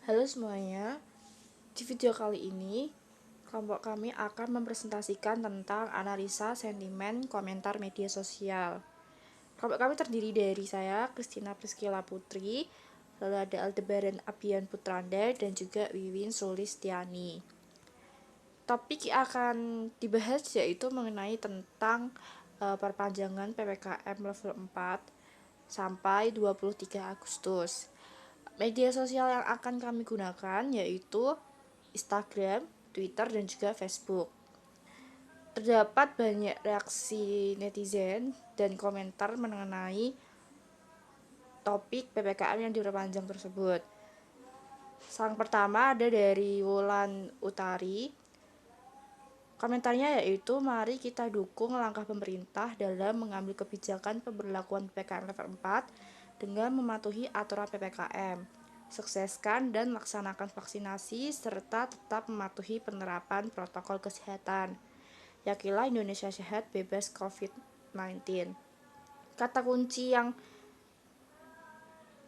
Halo semuanya, di video kali ini kelompok kami akan mempresentasikan tentang analisa sentimen komentar media sosial. Kelompok kami terdiri dari saya, Christina Priscilla Putri, lalu ada Aldebaran Abian Putranda, dan juga Wiwin Sulistiani. Topik yang akan dibahas yaitu mengenai tentang perpanjangan PPKM level 4 sampai 23 Agustus. Media sosial yang akan kami gunakan yaitu Instagram, Twitter, dan juga Facebook. Terdapat banyak reaksi netizen dan komentar mengenai topik PPKM yang diperpanjang tersebut. Sang pertama ada dari Wulan Utari. Komentarnya yaitu, mari kita dukung langkah pemerintah dalam mengambil kebijakan pemberlakuan PPKM level 4 dengan mematuhi aturan PPKM. Sukseskan dan laksanakan vaksinasi serta tetap mematuhi penerapan protokol kesehatan. Yakinlah Indonesia sehat bebas COVID-19. Kata kunci yang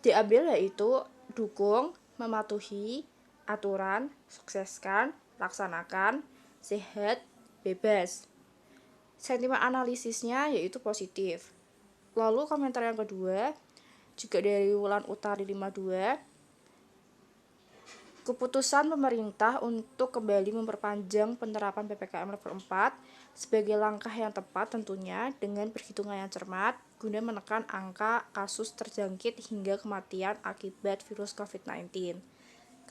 diambil yaitu dukung, mematuhi aturan, sukseskan, laksanakan, sehat, bebas. Sentimen analisisnya yaitu positif. Lalu komentar yang kedua juga dari Wulan Utari 52. Keputusan pemerintah untuk kembali memperpanjang penerapan PPKM level 4 sebagai langkah yang tepat tentunya dengan perhitungan yang cermat guna menekan angka kasus terjangkit hingga kematian akibat virus COVID-19.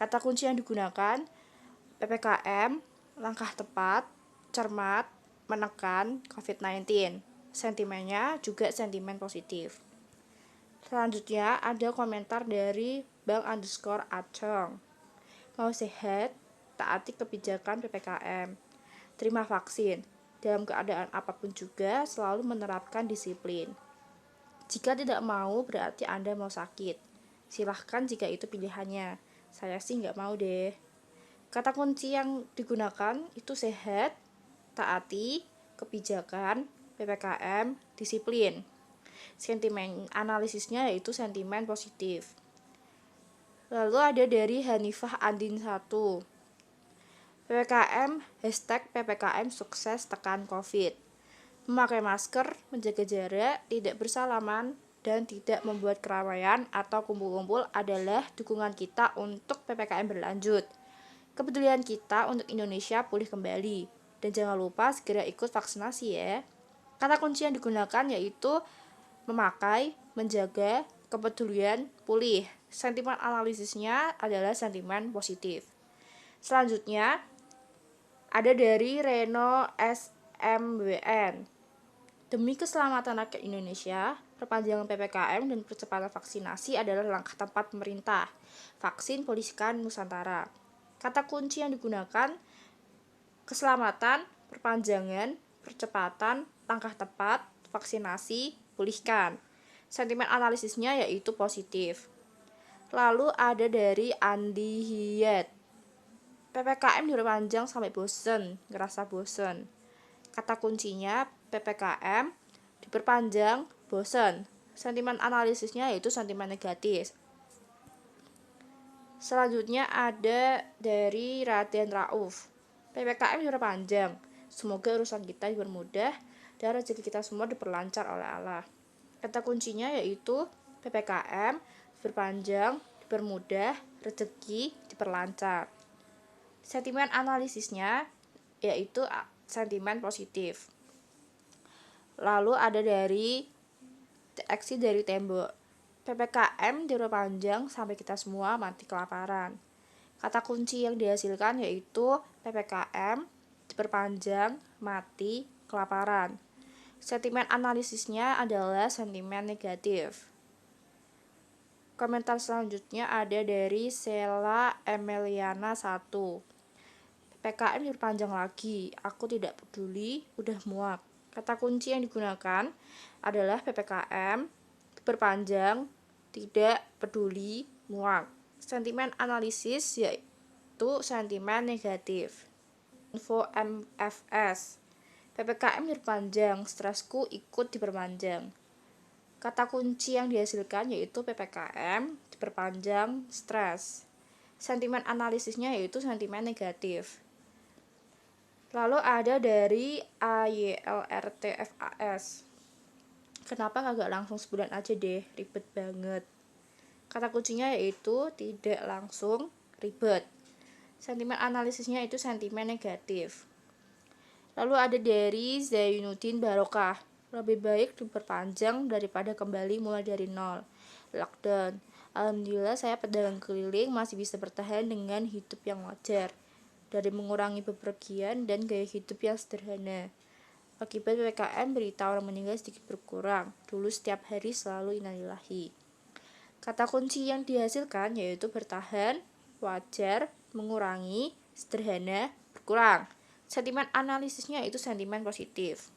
Kata kunci yang digunakan PPKM, langkah tepat, cermat, menekan COVID-19. Sentimennya juga sentimen positif. Selanjutnya ada komentar dari Bang_Acong. Mau sehat, taati kebijakan PPKM. Terima vaksin. Dalam keadaan apapun juga selalu menerapkan disiplin. Jika tidak mau berarti Anda mau sakit. Silahkan jika itu pilihannya. Saya sih nggak mau deh. Kata kunci yang digunakan itu sehat, taati, kebijakan, PPKM, disiplin. Sentimen analisisnya yaitu sentimen positif. Lalu ada dari Hanifah Andin 1. PPKM, #PPKM sukses tekan COVID. Memakai masker, menjaga jarak, tidak bersalaman, dan tidak membuat keramaian atau kumpul-kumpul adalah dukungan kita untuk PPKM berlanjut. Kepedulian kita untuk Indonesia pulih kembali. Dan jangan lupa segera ikut vaksinasi ya. Kata kunci yang digunakan yaitu memakai, menjaga, kepedulian, pulih. Sentimen analisisnya adalah sentimen positif. Selanjutnya ada dari Reno SMWN. Demi keselamatan rakyat Indonesia, perpanjangan PPKM dan percepatan vaksinasi adalah langkah tepat pemerintah. Vaksin polisikan Nusantara. Kata kunci yang digunakan keselamatan, perpanjangan, percepatan, langkah tepat, vaksinasi, pulihkan. Sentimen analisisnya yaitu positif. Lalu ada dari Andi Hiyat. PPKM diperpanjang sampai bosen, ngerasa bosen. Kata kuncinya PPKM diperpanjang, bosen. Sentimen analisisnya yaitu sentimen negatif. Selanjutnya ada dari Raden Rauf. PPKM diperpanjang. Semoga urusan kita dipermudah dan rezeki kita semua diperlancar oleh Allah. Kata kuncinya yaitu PPKM diperpanjang, dipermudah, rezeki diperlancar. Sentimen analisisnya yaitu sentimen positif. Lalu ada dari aksi dari tembok. PPKM diperpanjang sampai kita semua mati kelaparan. Kata kunci yang dihasilkan yaitu PPKM diperpanjang, mati kelaparan. Sentimen analisisnya adalah sentimen negatif. Komentar selanjutnya ada dari Sela Emeliana 1. PPKM diperpanjang lagi, aku tidak peduli, udah muak. Kata kunci yang digunakan adalah PPKM diperpanjang, tidak peduli, muak. Sentimen analisis yaitu sentimen negatif. Info MFS. PPKM diperpanjang, stresku ikut diperpanjang. Kata kunci yang dihasilkan yaitu PPKM diperpanjang, stres. Sentimen analisisnya yaitu sentimen negatif. Lalu ada dari AYLRTFAS. Kenapa kagak langsung sebulan aja deh, ribet banget. Kata kuncinya yaitu tidak langsung ribet. Sentimen analisisnya itu sentimen negatif. Lalu ada dari Zainuddin Barokah. Lebih baik diperpanjang daripada kembali mulai dari nol. Lockdown. Alhamdulillah saya pedagang keliling masih bisa bertahan dengan hidup yang wajar. Dari mengurangi bepergian dan gaya hidup yang sederhana. Akibat PPKM, berita orang meninggal sedikit berkurang. Dulu setiap hari selalu innalillahi. Kata kunci yang dihasilkan yaitu bertahan, wajar, mengurangi, sederhana, berkurang. Sentimen analisisnya itu sentimen positif.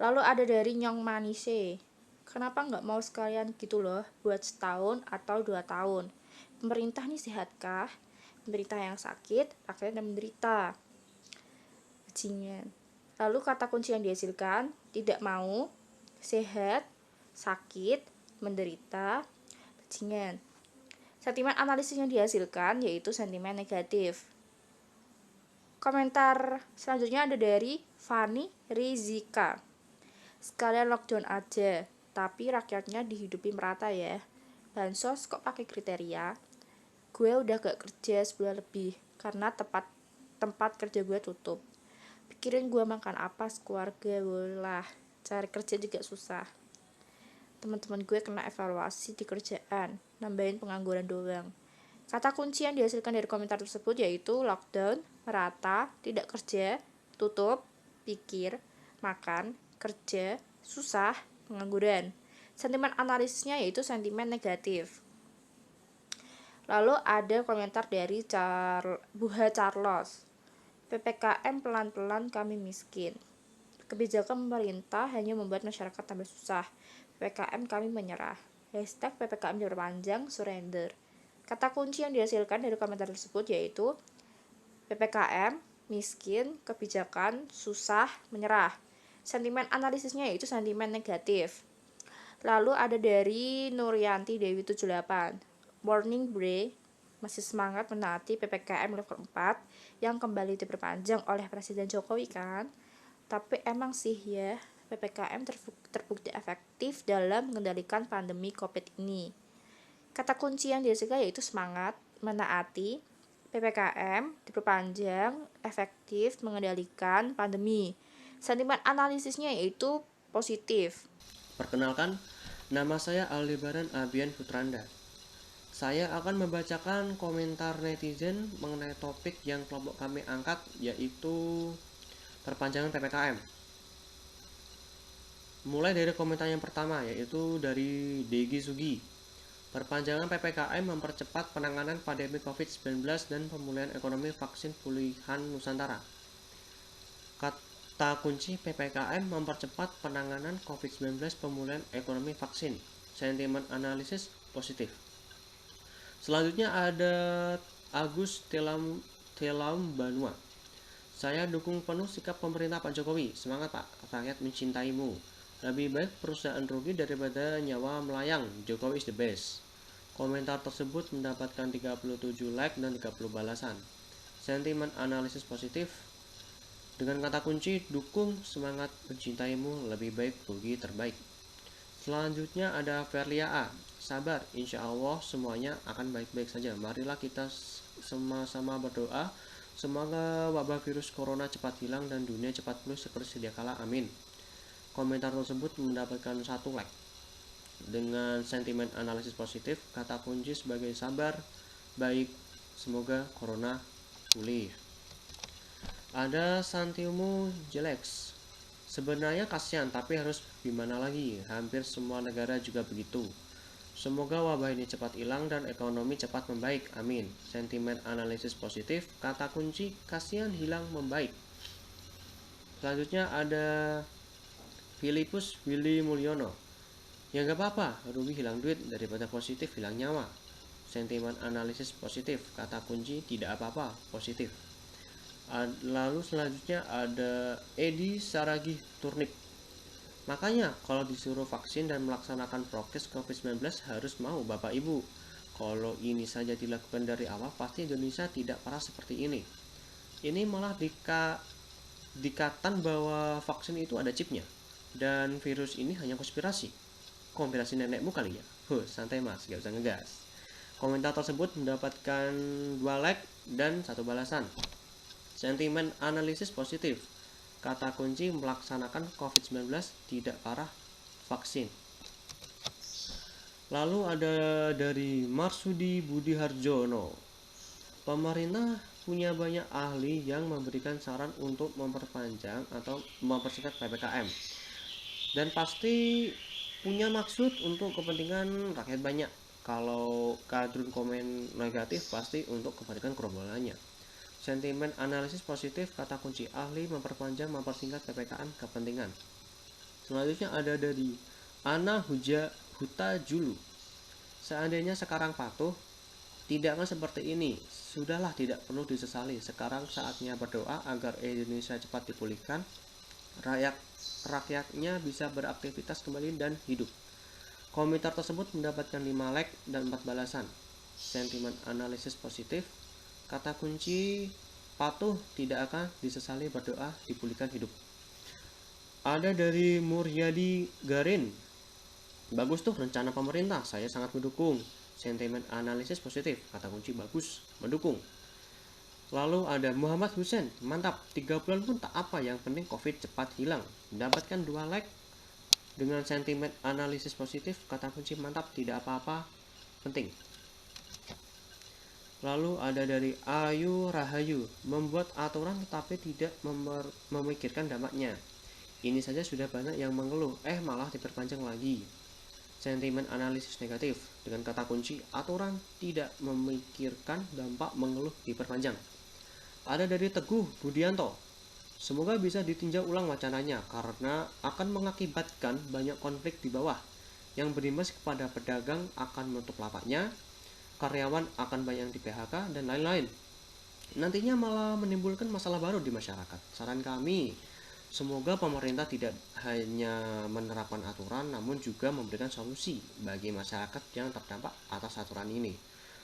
Lalu ada dari Nyong Manise. Kenapa nggak mau sekalian gitu loh, buat setahun atau 2 tahun? Pemerintah nih sehatkah? Pemerintah yang sakit, rakyat yang menderita. Bajingan. Lalu kata kunci yang dihasilkan, tidak mau, sehat, sakit, menderita, bajingan. Sentimen analisis yang dihasilkan yaitu sentimen negatif. Komentar selanjutnya ada dari Fani Rizika. Sekalian lockdown aja, tapi rakyatnya dihidupi merata ya. Bansos kok pakai kriteria? Gue udah gak kerja sebulan lebih karena tempat kerja gue tutup. Pikirin gue makan apa sekeluarga gue lah, cari kerja juga susah. Teman-teman gue kena evaluasi di kerjaan, nambahin pengangguran doang. Kata kunci yang dihasilkan dari komentar tersebut yaitu lockdown, merata, tidak kerja, tutup, pikir, makan, kerja, susah, pengangguran. Sentimen analisisnya yaitu sentimen negatif. Lalu ada komentar dari Buha Charles. PPKM pelan-pelan kami miskin. Kebijakan pemerintah hanya membuat masyarakat tambah susah. PPKM kami menyerah. Hashtag PPKM diperpanjang, surrender. Kata kunci yang dihasilkan dari komentar tersebut yaitu PPKM, miskin, kebijakan, susah, menyerah. Sentimen analisisnya yaitu sentimen negatif. Lalu ada dari Nuryanti Dewi 78. Morning Bre, masih semangat menaati PPKM level 4 yang kembali diperpanjang oleh Presiden Jokowi kan? Tapi emang sih ya, PPKM terbukti efektif dalam mengendalikan pandemi COVID ini. Kata kunci yang dihasilkan yaitu semangat, menaati, PPKM diperpanjang, efektif mengendalikan pandemi. Sentimen analisisnya yaitu positif. Perkenalkan, nama saya Aldebaran Abian Putranda. Saya akan membacakan komentar netizen mengenai topik yang kelompok kami angkat, yaitu perpanjangan PPKM. Mulai dari komentar yang pertama, yaitu dari Degi Sugi. Perpanjangan PPKM mempercepat penanganan pandemi COVID-19 dan pemulihan ekonomi vaksin pulihan Nusantara. Kata kunci PPKM mempercepat penanganan COVID-19 pemulihan ekonomi vaksin. Sentimen analisis positif. Selanjutnya ada Agus Telam Banua. Saya dukung penuh sikap pemerintah Pak Jokowi. Semangat Pak, rakyat mencintaimu. Lebih baik perusahaan rugi daripada nyawa melayang. Jokowi is the best. Komentar tersebut mendapatkan 37 like dan 30 balasan. Sentimen analisis positif. Dengan kata kunci dukung, semangat, mencintaimu, lebih baik rugi terbaik. Selanjutnya ada Verlia A. Sabar, insya Allah semuanya akan baik-baik saja. Marilah kita sama-sama berdoa. Semoga wabah virus corona cepat hilang dan dunia cepat pulih seperti sedia kala. Amin. Komentar tersebut mendapatkan 1 like. Dengan sentimen analisis positif, kata kunci sebagai sabar, baik, semoga corona pulih. Ada Santiumu Jelex. Sebenarnya kasihan, tapi harus gimana lagi? Hampir semua negara juga begitu. Semoga wabah ini cepat hilang dan ekonomi cepat membaik. Amin. Sentimen analisis positif, kata kunci kasihan hilang membaik. Selanjutnya ada Filipus Willy Mulyono. Ya gak apa-apa, rugi hilang duit daripada positif hilang nyawa. Sentimen analisis positif, kata kunci tidak apa-apa, positif. Lalu selanjutnya ada Edi Saragih Turnip. Makanya kalau disuruh vaksin dan melaksanakan prokes COVID-19 harus mau Bapak Ibu. Kalau ini saja dilakukan dari awal, pasti Indonesia tidak parah seperti ini. Ini malah dikatakan bahwa vaksin itu ada chipnya, dan virus ini hanya konspirasi nenekmu kali ya. Santai mas, gak usah ngegas. Komentar tersebut mendapatkan 2 like dan 1 balasan. Sentimen analisis positif, kata kunci melaksanakan COVID-19 tidak parah vaksin. Lalu ada dari Marsudi Budi Harjono. Pemerintah punya banyak ahli yang memberikan saran untuk memperpanjang atau mempersingkat PPKM. Dan pasti punya maksud untuk kepentingan rakyat banyak. Kalau kadrun komen negatif pasti untuk kepentingan gerombolannya. Sentimen analisis positif, kata kunci ahli memperpanjang mempersingkat PPKM kepentingan. Selanjutnya ada dari Ana Huta Julu. Seandainya sekarang patuh, tidak akan seperti ini. Sudahlah, tidak perlu disesali. Sekarang saatnya berdoa agar Indonesia cepat dipulihkan, rakyatnya bisa beraktivitas kembali dan hidup. Komentar tersebut mendapatkan 5 like dan 4 balasan. Sentimen analisis positif, kata kunci patuh tidak akan disesali, berdoa dipulihkan hidup. Ada dari Muryadi Garin. Bagus tuh rencana pemerintah, saya sangat mendukung. Sentimen analisis positif, kata kunci bagus, mendukung. Lalu ada Muhammad Hussein, mantap, 3 bulan pun tak apa, yang penting COVID cepat hilang. Mendapatkan 2 like dengan sentimen analisis positif, kata kunci mantap, tidak apa-apa, penting. Lalu ada dari Ayu Rahayu, membuat aturan tetapi tidak memikirkan dampaknya. Ini saja sudah banyak yang mengeluh, malah diperpanjang lagi. Sentimen analisis negatif, dengan kata kunci aturan tidak memikirkan dampak, mengeluh diperpanjang. Ada dari Teguh Budianto, semoga bisa ditinjau ulang wacananya karena akan mengakibatkan banyak konflik di bawah yang berimbas kepada pedagang akan menutup lapaknya, karyawan akan banyak di PHK dan lain-lain. Nantinya malah menimbulkan masalah baru di masyarakat. Saran kami, semoga pemerintah tidak hanya menerapkan aturan namun juga memberikan solusi bagi masyarakat yang terdampak atas aturan ini.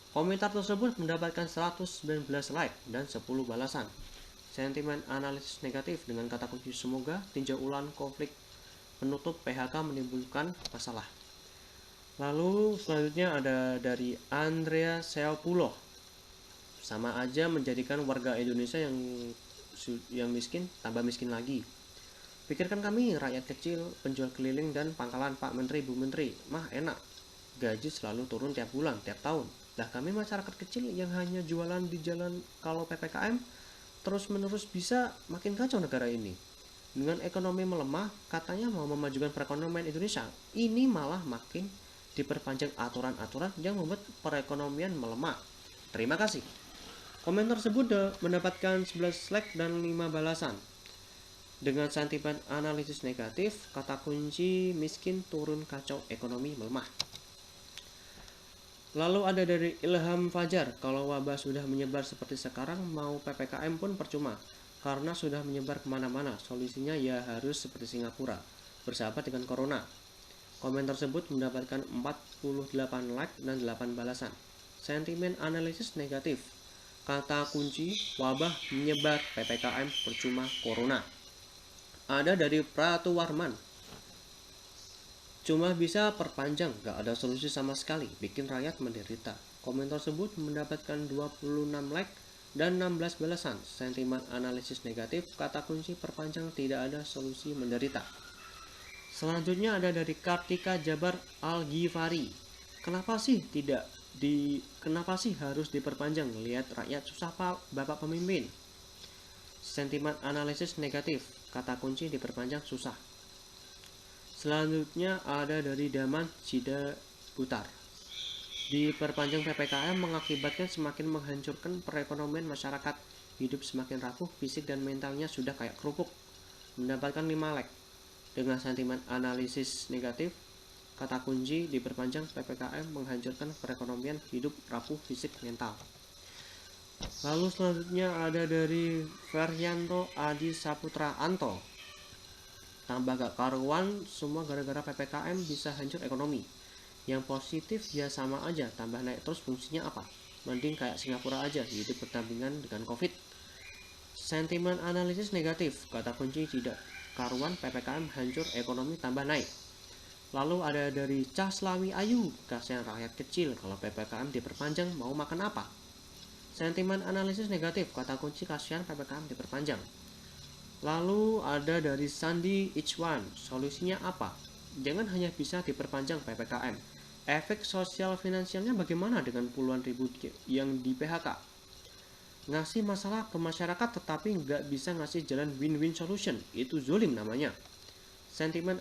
Komentar tersebut mendapatkan 119 like dan 10 balasan. Sentimen analisis negatif, dengan kata kunci semoga tinjau ulang konflik penutup PHK menimbulkan masalah. Lalu selanjutnya ada dari Andrea Seopulo. Sama aja menjadikan warga Indonesia yang miskin tambah miskin lagi. Pikirkan kami, rakyat kecil, penjual keliling dan pangkalan, Pak Menteri, Bu Menteri, mah enak. Gaji selalu turun tiap bulan, tiap tahun. Lah kami masyarakat kecil yang hanya jualan di jalan kalau PPKM terus-menerus, bisa makin kacau negara ini. Dengan ekonomi melemah, katanya mau memajukan perekonomian Indonesia. Ini malah makin diperpanjang aturan-aturan yang membuat perekonomian melemah. Terima kasih. Komentar tersebut mendapatkan 11 like dan 5 balasan. Dengan sentimen analisis negatif, kata kunci miskin turun, kacau, ekonomi melemah. Lalu ada dari Ilham Fajar, kalau wabah sudah menyebar seperti sekarang, mau PPKM pun percuma, karena sudah menyebar kemana-mana. Solusinya ya harus seperti Singapura, bersahabat dengan corona. Komentar tersebut mendapatkan 48 like dan 8 balasan. Sentimen analisis negatif, kata kunci wabah menyebar, PPKM percuma, corona. Ada dari Pratu Warman, cuma bisa perpanjang, gak ada solusi sama sekali, bikin rakyat menderita. Komentar tersebut mendapatkan 26 like dan 16 balasan. Sentimen analisis negatif, kata kunci perpanjang, tidak ada solusi, menderita. Selanjutnya ada dari Kartika Jabar Al-Ghifari. Kenapa sih harus diperpanjang? Lihat rakyat susah, Pak, Bapak pemimpin. Sentimen analisis negatif, kata kunci diperpanjang susah. Selanjutnya ada dari Daman Sida Butar. Diperpanjang PPKM mengakibatkan semakin menghancurkan perekonomian masyarakat. Hidup semakin rapuh, fisik dan mentalnya sudah kayak kerupuk. Mendapatkan 5 like. Dengan sentimen analisis negatif, kata kunci diperpanjang PPKM menghancurkan perekonomian, hidup rapuh, fisik, mental. Lalu selanjutnya ada dari Feryanto Adi Saputra Anto. Tambah gak karuan, semua gara-gara PPKM bisa hancur ekonomi. Yang positif ya sama aja, tambah naik terus fungsinya apa? Mending kayak Singapura aja, hidup berdampingan dengan COVID. Sentimen analisis negatif, kata kunci tidak karuan, PPKM hancur, ekonomi tambah naik. Lalu ada dari Cah Slawi Ayu, kasihan rakyat kecil, kalau PPKM diperpanjang mau makan apa? Sentimen analisis negatif, kata kunci kasihan PPKM diperpanjang. Lalu ada dari Sandi Ichwan, solusinya apa? Jangan hanya bisa diperpanjang PPKM. Efek sosial finansialnya bagaimana dengan puluhan ribu yang di PHK? Ngasih masalah ke masyarakat tetapi nggak bisa ngasih jalan win-win solution, itu zolim namanya. Sentimen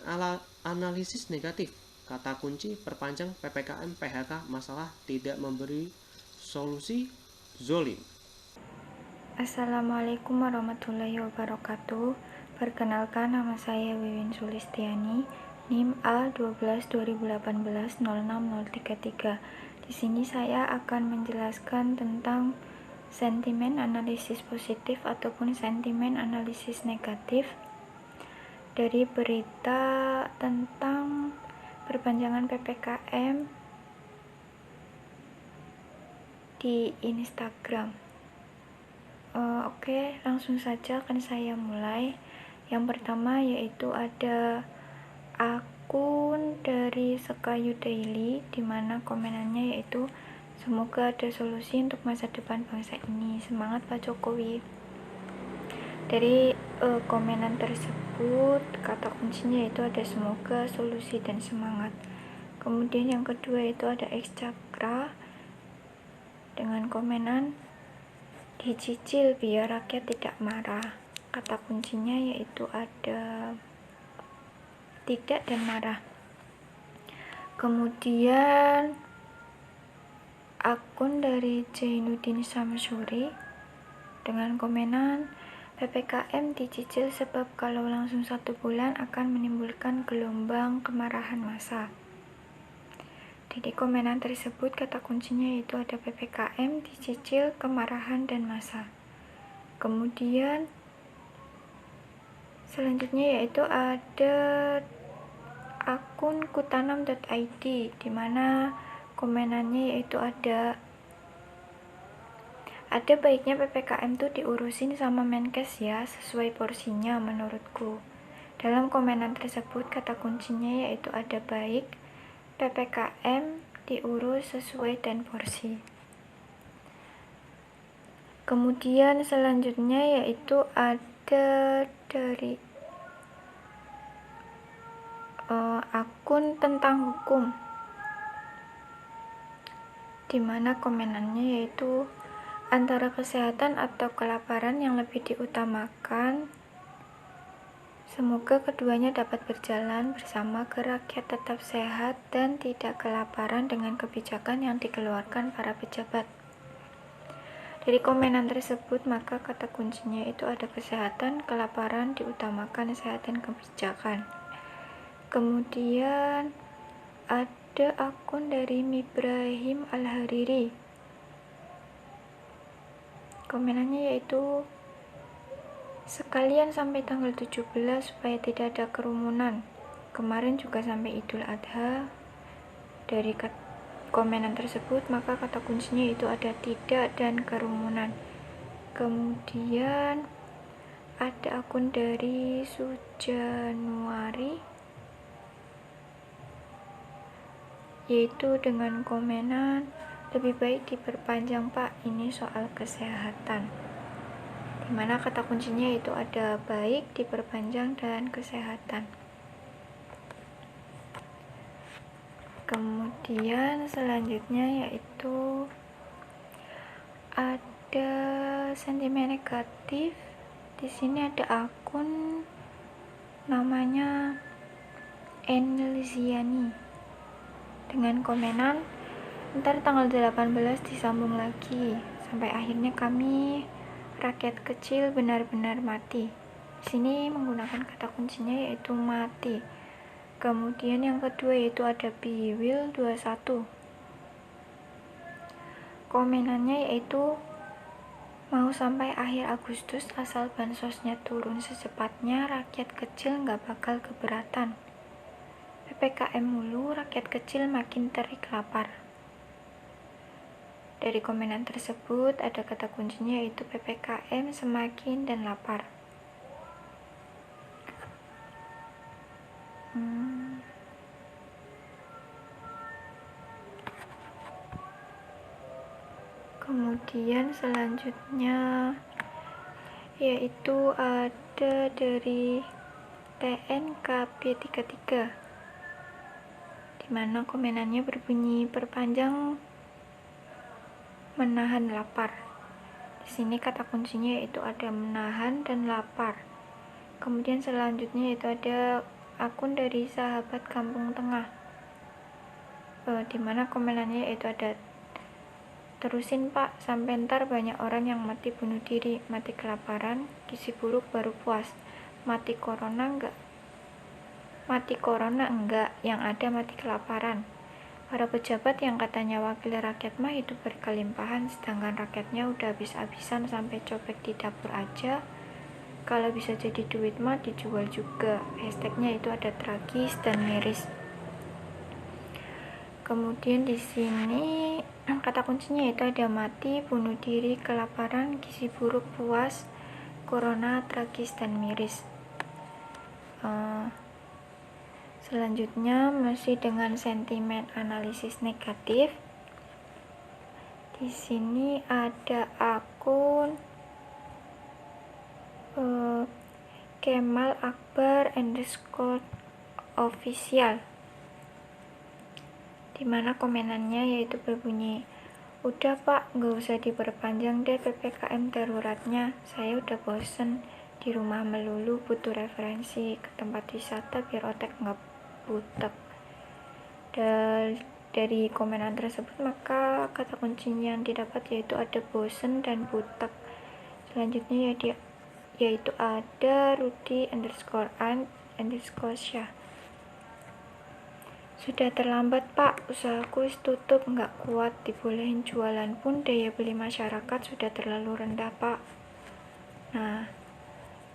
analisis negatif, kata kunci perpanjang PPKM PHK masalah tidak memberi solusi, zolim. Assalamualaikum warahmatullahi wabarakatuh. Perkenalkan, nama saya Wiwin Sulistiani, NIM A12 2018 06033. Di sini saya akan menjelaskan tentang sentimen analisis positif ataupun sentimen analisis negatif dari berita tentang perpanjangan PPKM di Instagram. Oke, langsung saja akan saya mulai. Yang pertama yaitu ada akun dari Sekayu Daily, di mana komenannya yaitu semoga ada solusi untuk masa depan bangsa ini. Semangat Pak Jokowi. Dari komenan tersebut, kata kuncinya yaitu ada semoga, solusi, dan semangat. Kemudian yang kedua itu ada X Cakra dengan komenan dicicil biar rakyat tidak marah. Kata kuncinya yaitu ada tidak dan marah. Kemudian akun dari Jainuddin Samsuri dengan komenan PPKM dicicil sebab kalau langsung 1 bulan akan menimbulkan gelombang kemarahan massa. Di komenan tersebut kata kuncinya yaitu ada PPKM dicicil, kemarahan, dan massa. Kemudian selanjutnya yaitu ada akun kutanam.id, di mana komenannya yaitu ada baiknya PPKM tuh diurusin sama Menkes ya, sesuai porsinya menurutku. Dalam komenan tersebut kata kuncinya yaitu ada baik PPKM diurus sesuai dan porsi. Kemudian selanjutnya yaitu ada dari akun tentang hukum, di mana komenannya yaitu antara kesehatan atau kelaparan yang lebih diutamakan. Semoga keduanya dapat berjalan bersama agar rakyat tetap sehat dan tidak kelaparan dengan kebijakan yang dikeluarkan para pejabat. Dari komenan tersebut, maka kata kuncinya itu ada kesehatan, kelaparan, diutamakan, sehat, dan kebijakan. Kemudian ada akun dari Ibrahim Al-Hariri. Komenannya yaitu sekalian sampai tanggal 17 supaya tidak ada kerumunan. Kemarin juga sampai Idul Adha. Dari komenan tersebut maka kata kuncinya itu ada tidak dan kerumunan. Kemudian ada akun dari Sujanuari, yaitu dengan komenan lebih baik diperpanjang Pak, ini soal kesehatan, dimana kata kuncinya itu ada baik, diperpanjang, dan kesehatan. Kemudian selanjutnya yaitu ada sentimen negatif. Di sini ada akun namanya Enliziani dengan komenan ntar tanggal 18 disambung lagi sampai akhirnya kami rakyat kecil benar-benar mati. Di sini menggunakan kata kuncinya yaitu mati. Kemudian yang kedua yaitu ada Biwil 21. Komenannya yaitu mau sampai akhir Agustus asal bansosnya turun secepatnya, rakyat kecil nggak bakal keberatan. PPKM mulu, rakyat kecil makin terik lapar. Dari komenan tersebut ada kata kuncinya yaitu PPKM semakin dan lapar. Kemudian selanjutnya yaitu ada dari TNKP33, dimana komenannya berbunyi perpanjang menahan lapar. Di sini kata kuncinya yaitu ada menahan dan lapar. Kemudian selanjutnya yaitu ada akun dari Sahabat Kampung Tengah, dimana komenannya yaitu ada terusin pak, sampai ntar banyak orang yang mati bunuh diri, mati kelaparan, gizi buruk baru puas, mati corona enggak, yang ada mati kelaparan. Para pejabat yang katanya wakil rakyat mah hidup berkelimpahan, sedangkan rakyatnya udah habis-habisan sampai copek di dapur aja. Kalau bisa jadi duit mah dijual juga. Hashtagnya itu ada tragis dan miris. Kemudian di sini kata kuncinya itu ada mati, bunuh diri, kelaparan, gizi buruk, puas, corona, tragis dan miris. Selanjutnya masih dengan sentimen analisis negatif. Di sini ada akun Kemal Akbar _official, dimana komenannya yaitu berbunyi, udah pak, gak usah diperpanjang deh PPKM daruratnya, saya udah bosen di rumah melulu, butuh referensi ke tempat wisata biar otak gak butek. Dari komenan tersebut maka kata kuncinya yang didapat yaitu ada bosen dan butek. Selanjutnya yaitu ada Rudi_an_syah. Sudah terlambat pak, usahaku tutup, nggak kuat, dibolehin jualan pun daya beli masyarakat sudah terlalu rendah pak. Nah,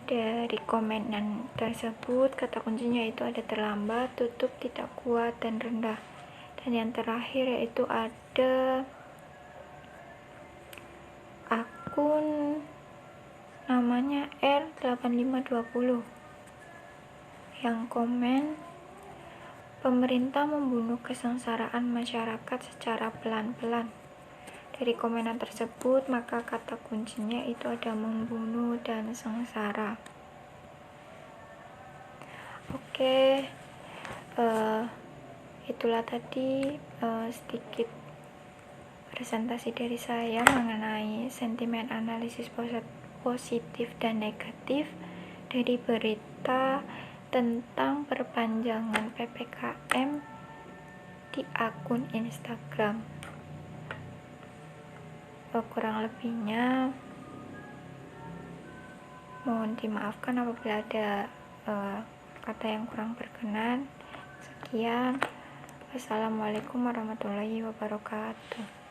dari komenan tersebut kata kuncinya itu ada terlambat, tutup, tidak kuat, dan rendah. Dan yang terakhir yaitu ada akun namanya R8520 yang komen, pemerintah membunuh kesengsaraan masyarakat secara pelan-pelan. Dari komenan tersebut maka kata kuncinya itu ada membunuh dan sengsara. Oke, itulah tadi sedikit presentasi dari saya mengenai sentimen analisis positif dan negatif dari berita tentang perpanjangan PPKM di akun Instagram. Kurang lebihnya mohon dimaafkan apabila ada kata yang kurang berkenan. Sekian, wassalamualaikum warahmatullahi wabarakatuh.